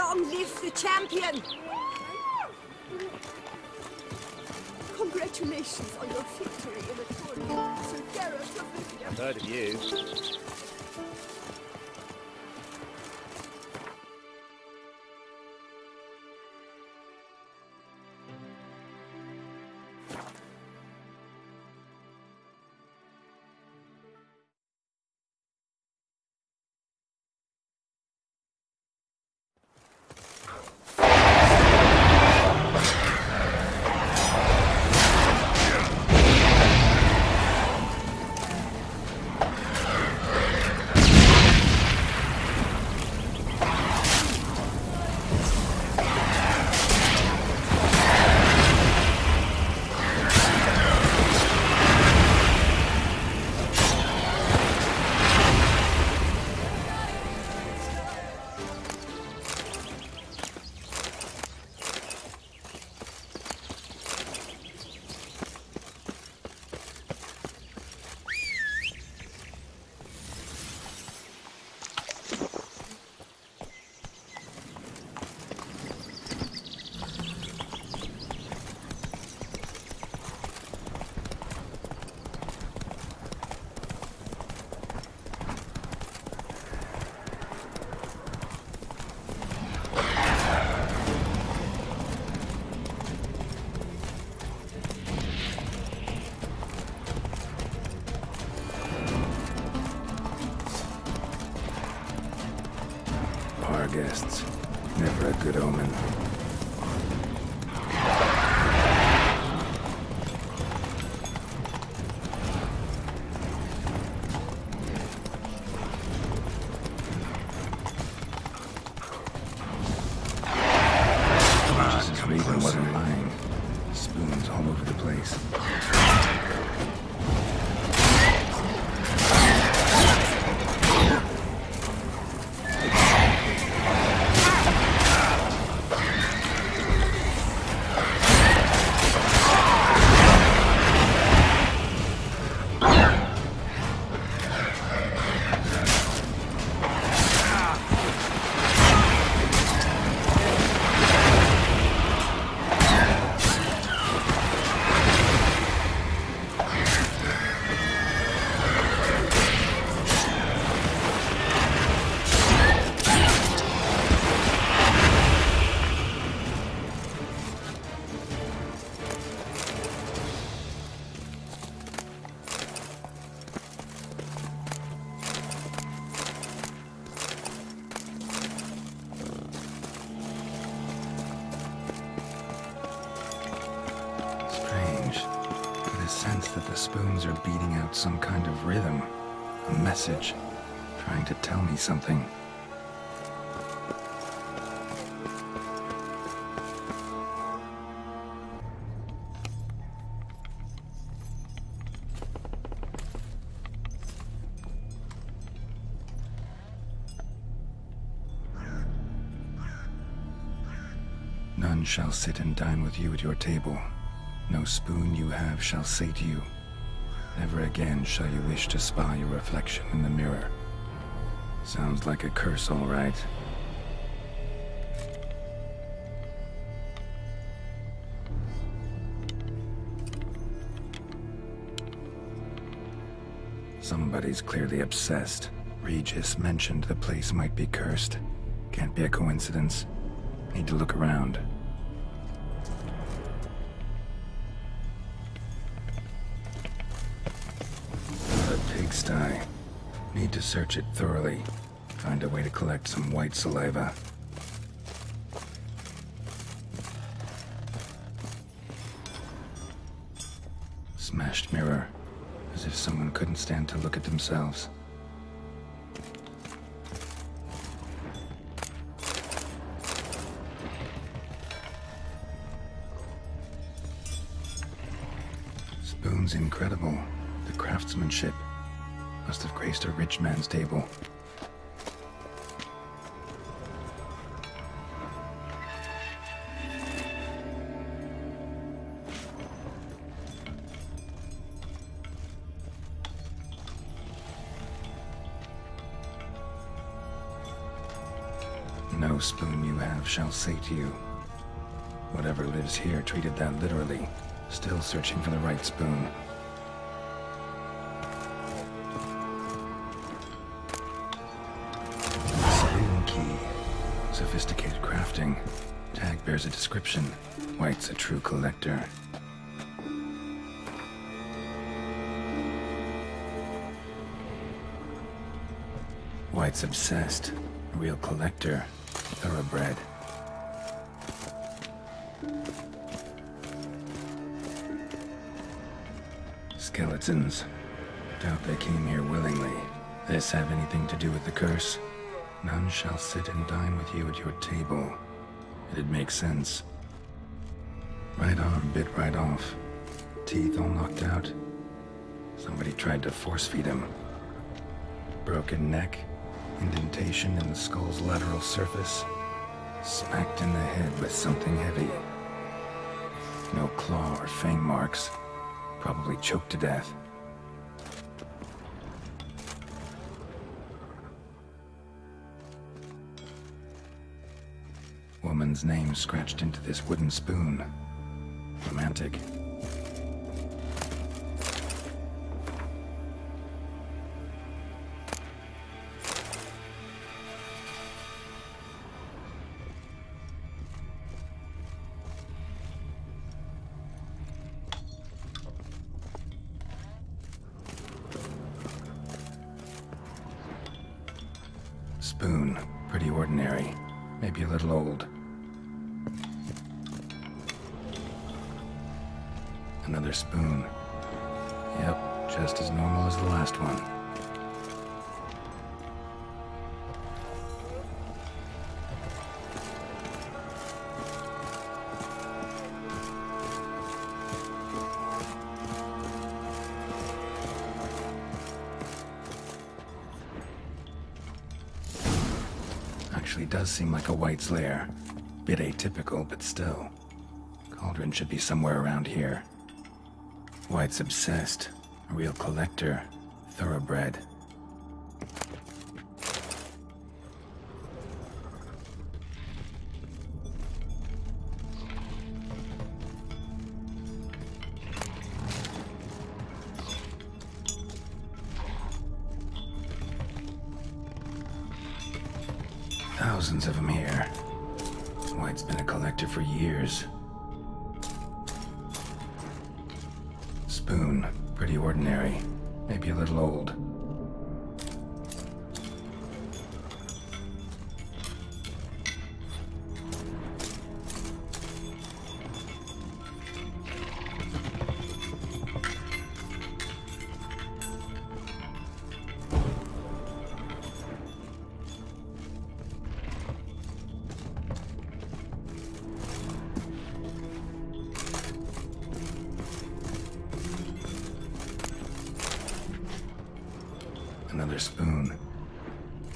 Long live the champion! Congratulations on your victory in the tournament, Sir Geralt of Rivia. I've heard of you. Guests. Never a good omen. Jesus Raven wasn't lying. Spoons all over the place. That the spoons are beating out some kind of rhythm, a message, trying to tell me something. None shall sit and dine with you at your table. No spoon you have shall say to you, never again shall you wish to spy your reflection in the mirror. Sounds like a curse, all right. Somebody's clearly obsessed. Regis mentioned the place might be cursed. Can't be a coincidence. Need to look around. Pigsty. Need to search it thoroughly. Find a way to collect some white saliva. Smashed mirror. As if someone couldn't stand to look at themselves. Spoon's incredible. The craftsmanship. Must have graced a rich man's table. No No spoon you have shall sate you. Whatever lives here treated that literally, still searching for the right spoon. Spoon key. Sophisticated crafting. Tag bears a description. White's a true collector. White's obsessed. A real collector. Thoroughbred. Skeletons. Doubt they came here willingly. This have anything to do with the curse? None shall sit and dine with you at your table. It'd make sense. Right arm bit right off. Teeth all knocked out. Somebody tried to force feed him. Broken neck. Indentation in the skull's lateral surface. Smacked in the head with something heavy. No claw or fang marks. Probably choked to death. Woman's name scratched into this wooden spoon. Romantic. Spoon. Pretty ordinary. Maybe a little old. Another spoon. Yep, just as normal as the last one. Actually does seem like a White's lair. Bit atypical, but still. Cauldron should be somewhere around here. White's obsessed. A real collector. Thoroughbred. Thousands of them here. White's been a collector for years. Spoon. Pretty ordinary. Maybe a little old. Another spoon.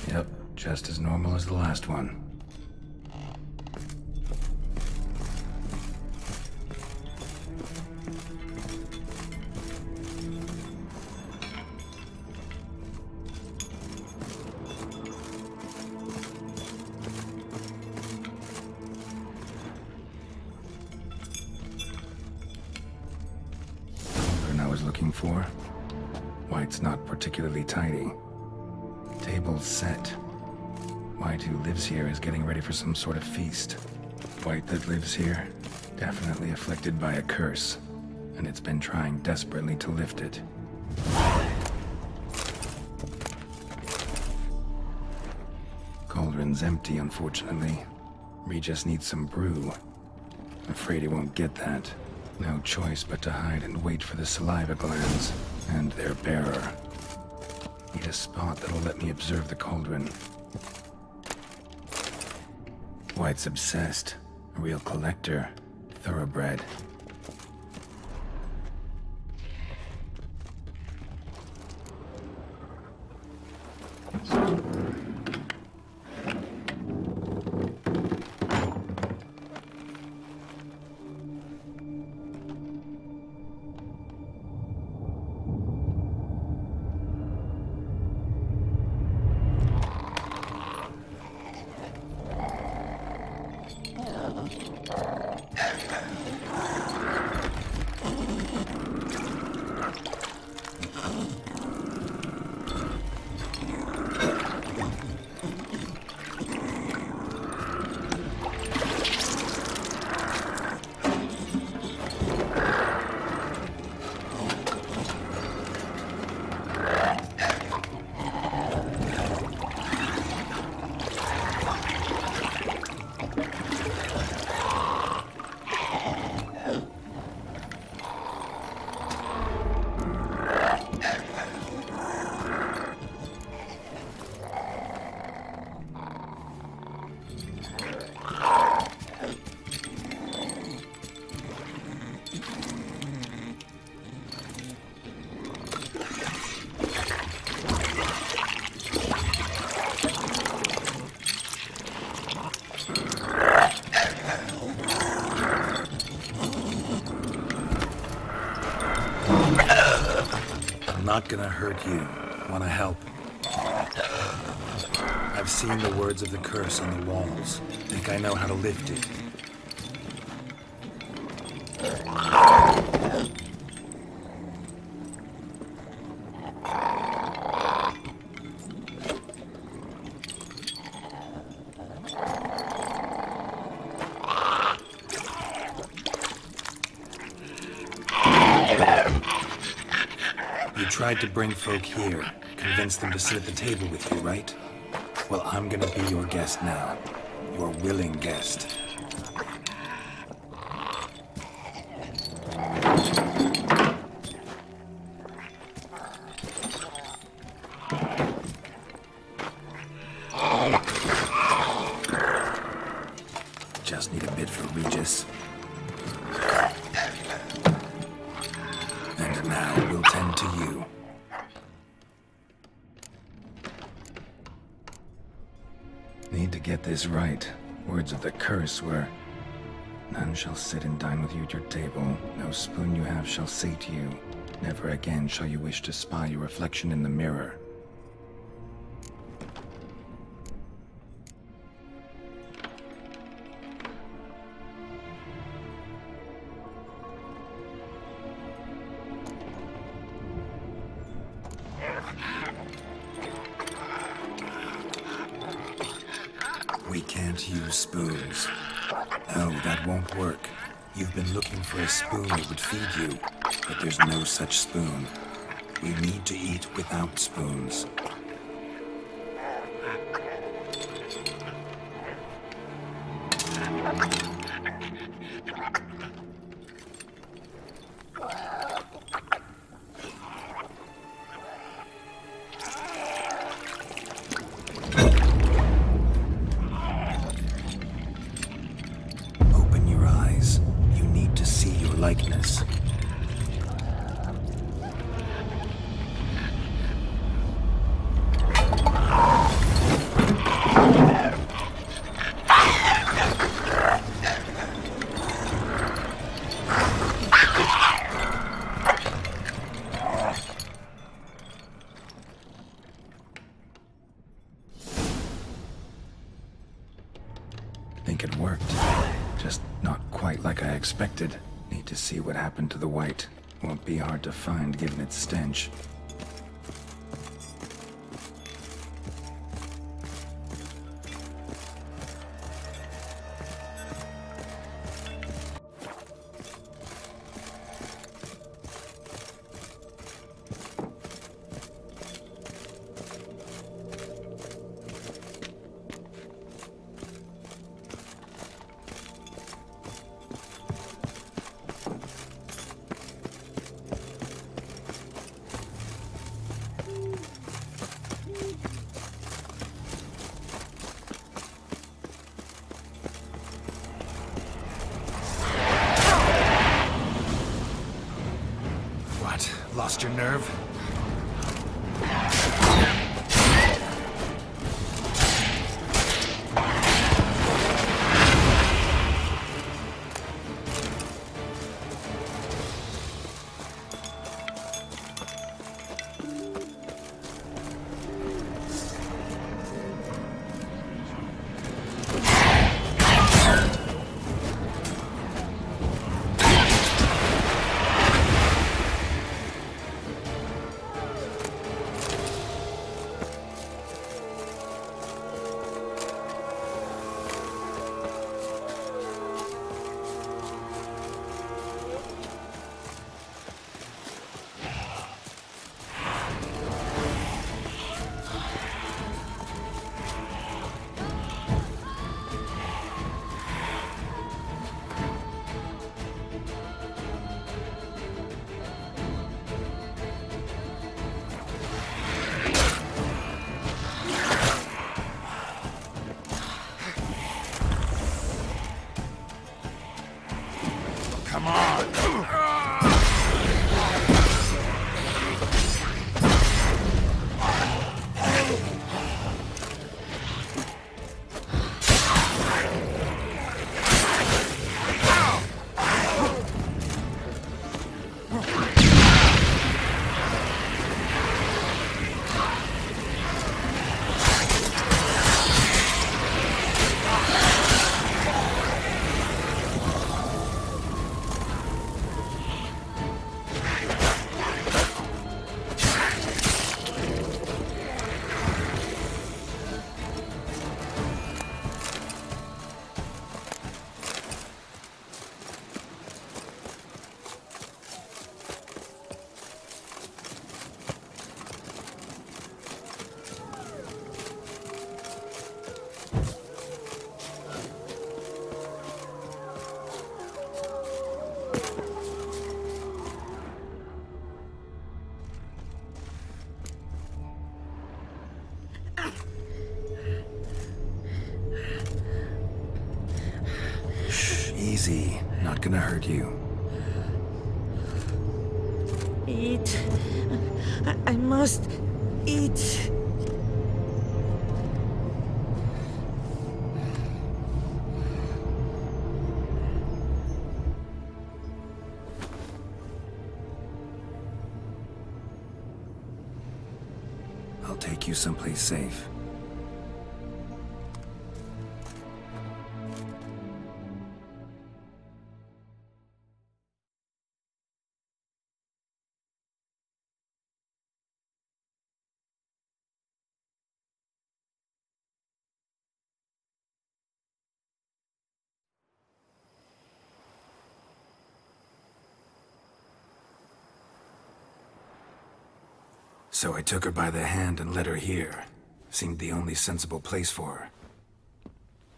Yep, just as normal as the last one. Cauldron I was looking for. White's not particularly tidy. Table's set. White, who lives here, is getting ready for some sort of feast. White that lives here, definitely afflicted by a curse, and it's been trying desperately to lift it. Cauldron's empty, unfortunately. Regis needs some brew. Afraid he won't get that. No choice but to hide and wait for the saliva glands and their bearer. Need a spot that'll let me observe the cauldron. White's obsessed. A real collector. Thoroughbred. Not gonna hurt you. Wanna help? I've seen the words of the curse on the walls. Think I know how to lift it. Tried to bring folk here, convince them to sit at the table with you, right? Well, I'm gonna be your guest now. Your willing guest. Just need a bit for Regis. And now we'll tend to you. Need to get this right. Words of the curse were, none shall sit and dine with you at your table. No spoon you have shall sate you. Never again shall you wish to spy your reflection in the mirror. We can't use spoons. No, that won't work. You've been looking for a spoon that would feed you, but there's no such spoon. We need to eat without spoons. Likeness. Think it worked. Just not quite like I expected. Need to see what happened to the white. Won't be hard to find given its stench. Lost your nerve? Come on! Easy. Not gonna hurt you. Eat. I must eat. I'll take you someplace safe. So I took her by the hand and led her here. Seemed the only sensible place for her.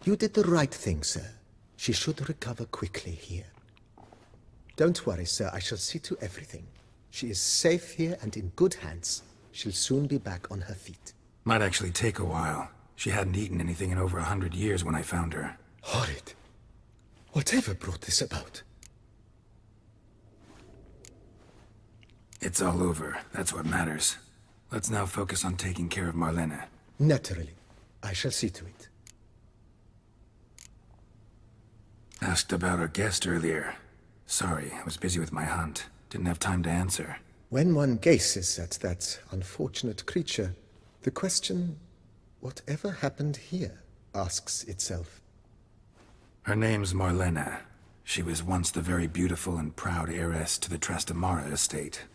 You did the right thing, sir. She should recover quickly here. Don't worry, sir. I shall see to everything. She is safe here and in good hands. She'll soon be back on her feet. Might actually take a while. She hadn't eaten anything in over 100 years when I found her. Horrid. Whatever brought this about? It's all over. That's what matters. Let's now focus on taking care of Marlene. Naturally. I shall see to it. Asked about our guest earlier. Sorry, I was busy with my hunt. Didn't have time to answer. When one gazes at that unfortunate creature, the question, whatever happened here, asks itself. Her name's Marlene. She was once the very beautiful and proud heiress to the Trastamara estate.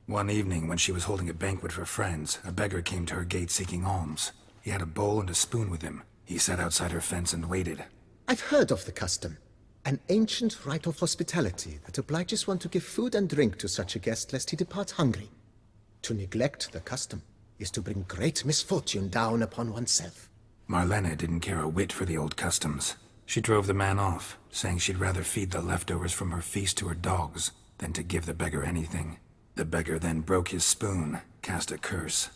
One evening, when she was holding a banquet for friends, a beggar came to her gate seeking alms. He had a bowl and a spoon with him. He sat outside her fence and waited. I've heard of the custom. An ancient rite of hospitality that obliges one to give food and drink to such a guest lest he depart hungry. To neglect the custom is to bring great misfortune down upon oneself. Marlene didn't care a whit for the old customs. She drove the man off, saying she'd rather feed the leftovers from her feast to her dogs than to give the beggar anything. The beggar then broke his spoon, cast a curse.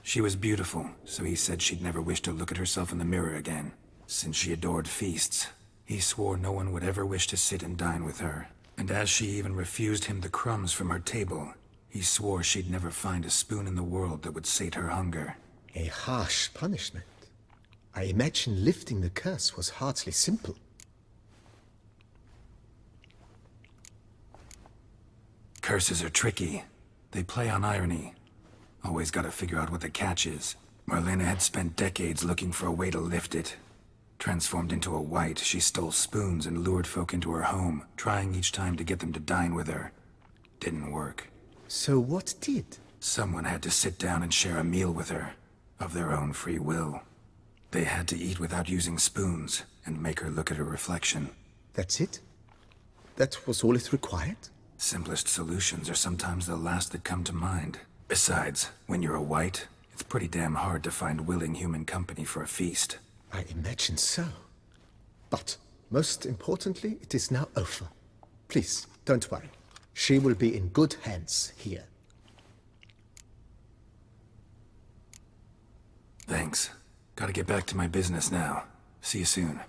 She was beautiful, so he said she'd never wish to look at herself in the mirror again. Since she adored feasts, he swore no one would ever wish to sit and dine with her. And as she even refused him the crumbs from her table, he swore she'd never find a spoon in the world that would sate her hunger. A harsh punishment. I imagine lifting the curse was hardly simple. Curses are tricky. They play on irony. Always gotta figure out what the catch is. Marlene had spent decades looking for a way to lift it. Transformed into a wight, she stole spoons and lured folk into her home, trying each time to get them to dine with her. Didn't work. So what did? Someone had to sit down and share a meal with her, of their own free will. They had to eat without using spoons, and make her look at her reflection. That's it? That was all it required? Simplest solutions are sometimes the last that come to mind. Besides, when you're a wight, it's pretty damn hard to find willing human company for a feast. I imagine so. But, most importantly, it is now over. Please, don't worry. She will be in good hands here. Thanks. Gotta get back to my business now. See you soon.